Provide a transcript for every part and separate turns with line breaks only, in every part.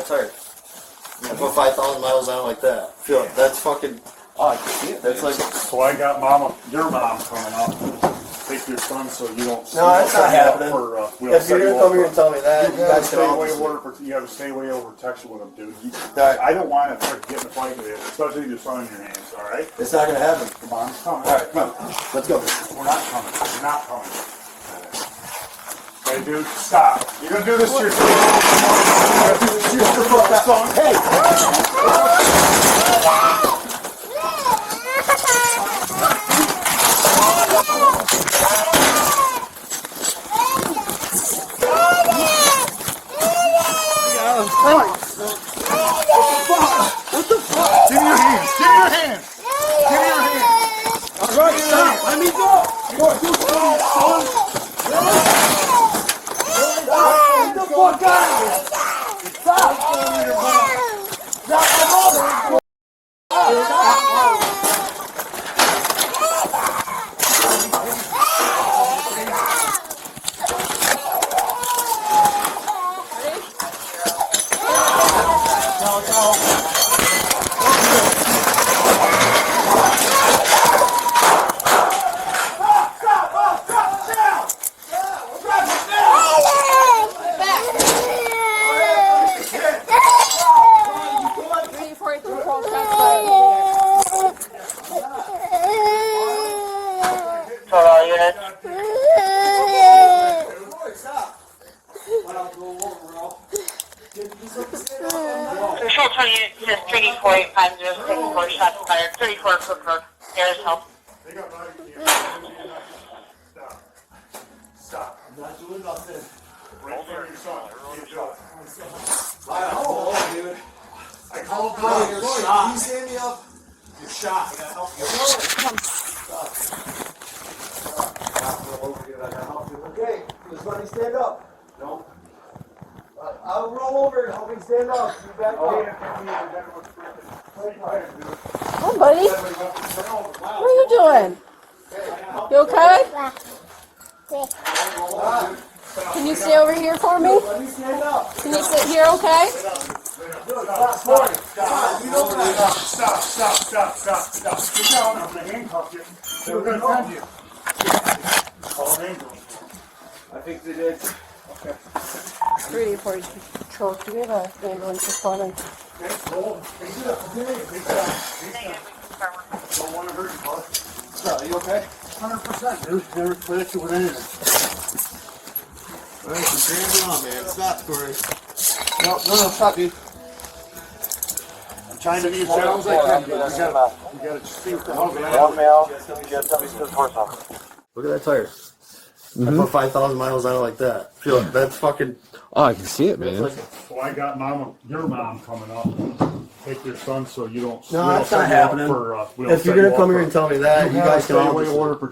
that tire. I put 5,000 miles on it like that. Feel it. That's fucking.
Oh, I can see it.
That's like.
So I got your mom coming up. Take your son so you don't.
No, that's not happening. If you're gonna come here and tell me that, you guys can all.
You have to stay away over protection with him, dude.
Right.
I don't want to get in a fight with you, especially with your son in your hands. All right.
It's not gonna happen.
Come on, come.
All right, come on. Let's go.
We're not coming. We're not coming. Hey, dude, stop. You're gonna do this to your son. You're gonna do this to your son. Hey. What the fuck? Give me your hands. Give me your hands. Give me your hands. All right, stop. Let me go. You want to do something, son? Get the fuck out of here. Stop. Stop my mother.
Control 20 units, just 34850, 34 shots fired, 34 Cook Road. There's help.
They got Bodycam. Stop. Stop.
I'm not doing nothing.
Right in front of your son. Get shot.
Oh, dude.
I called
Corey,
you're
Corey,
shot.
can you stand me up? You're shot. I gotta help you. Stop. Stop. Roll over here. I gotta help you. Okay. Just let me stand up. No. I'll roll over and help me stand up. You back up.
Hi, buddy. What are you doing? You okay? Can you stay over here for me?
Let me stand up.
Can you sit here, okay?
Stop. Get down. I'm going to handcuff you. They were going to send you. Call an ambulance.
I think they did.
Okay.
340 Patrol. Do we have an ambulance responding?
Okay, hold. Big time. Don't want to hurt you, bud.
Are you okay?
100%, dude. Never played you with anything.
All right, so stand on, man. Stop, Corey. No, stop, dude.
I'm trying to be as gentle as I can. You gotta see what the hell's going on.
Look at that tire. I put 5,000 miles on it like that. Feel it. That's fucking.
Oh, I can see it, man.
So I got your mom coming up. Take your son so you don't.
No, that's not happening. If you're gonna come here and tell me that, you guys can all.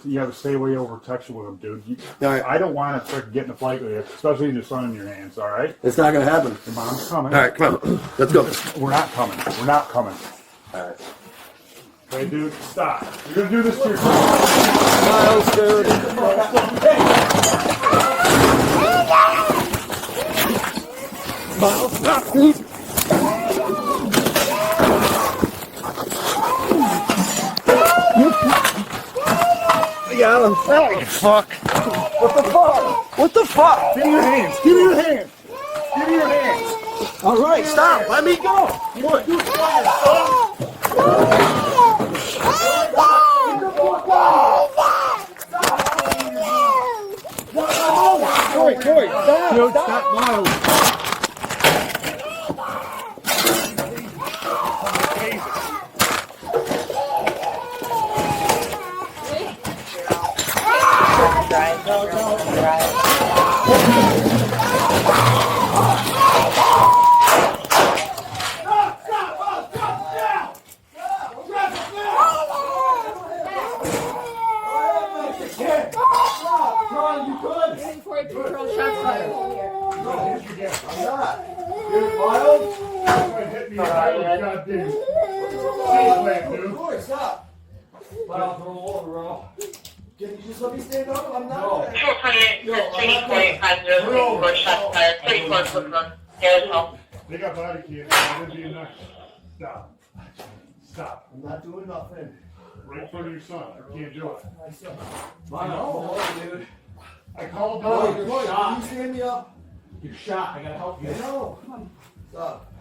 You have to stay away over protection with him, dude.
All right.
I don't want to get in a fight with you, especially with your son in your hands. All right.
It's not gonna happen.
Your mom's coming.
All right, come on. Let's go.
We're not coming. We're not coming.
All right.
Hey, dude, stop. You're gonna do this to your son.
Miles, dude. Miles, stop, dude. I got him. Oh, fuck.
What the fuck?
What the fuck?
Give me your hands. Give me your hands. Give me your hands.
All right, stop. Let me go.
What? You son.
Corey, stop. Dude, stop, Miles. Can you just let me stand up? I'm not.
Control 28, 3450, 34 shots fired, 34 Cook Road. There's help.
They got body cam. They're being nice. Stop. Stop.
I'm not doing nothing.
Right in front of your son. You can't do it.
My son.
Dude. I called
No,
him.
you're shot. You stand me up.
You're shot. I gotta help you.
I know. Come on. Stop.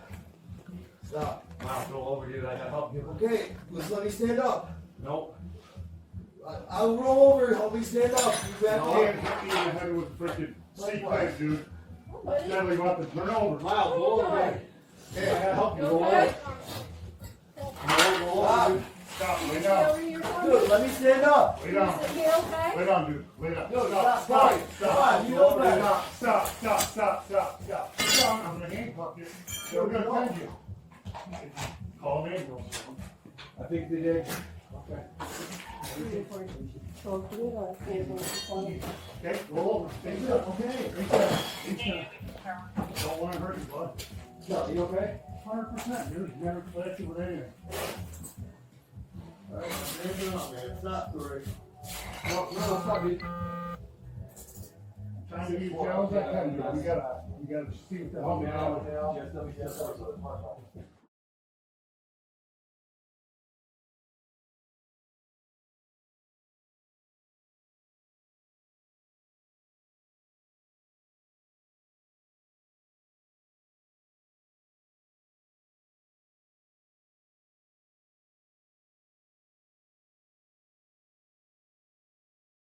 Stop.
Wow, go over, dude. I gotta help you.
Okay, just let me stand up.
Nope.
I'll roll over. Help me stand up. You back
You
up.
can't hit me in the head with a freaking seat pipe, dude. Natalie, you have to turn over.
Wow, go over.
I gotta help you.
You
Go
okay?
over. Go over, dude. Stop. Lay down.
Dude, let me stand up.
Lay down.
You okay?
Lay down, dude. Lay down.
No,
Stop.
stop.
Stop.
Come on, you know better.
Stop. Stop. Stop. Stop. Stop. Stop. I'm gonna handcuff you. They're gonna find you. Call an ambulance.
I think they did.
Okay.
So, can you, see if it's funny?
Okay, roll over. Stay still. Okay. Stay still. Don't want to hurt you, bud.
No, you okay?
100%, dude. You never played you with anything.
Alright, stand it up, man. Stop, Corey.
No, stop it. Trying to be challenged, I can, dude. You gotta see what the hell we are.
Just let me stand up.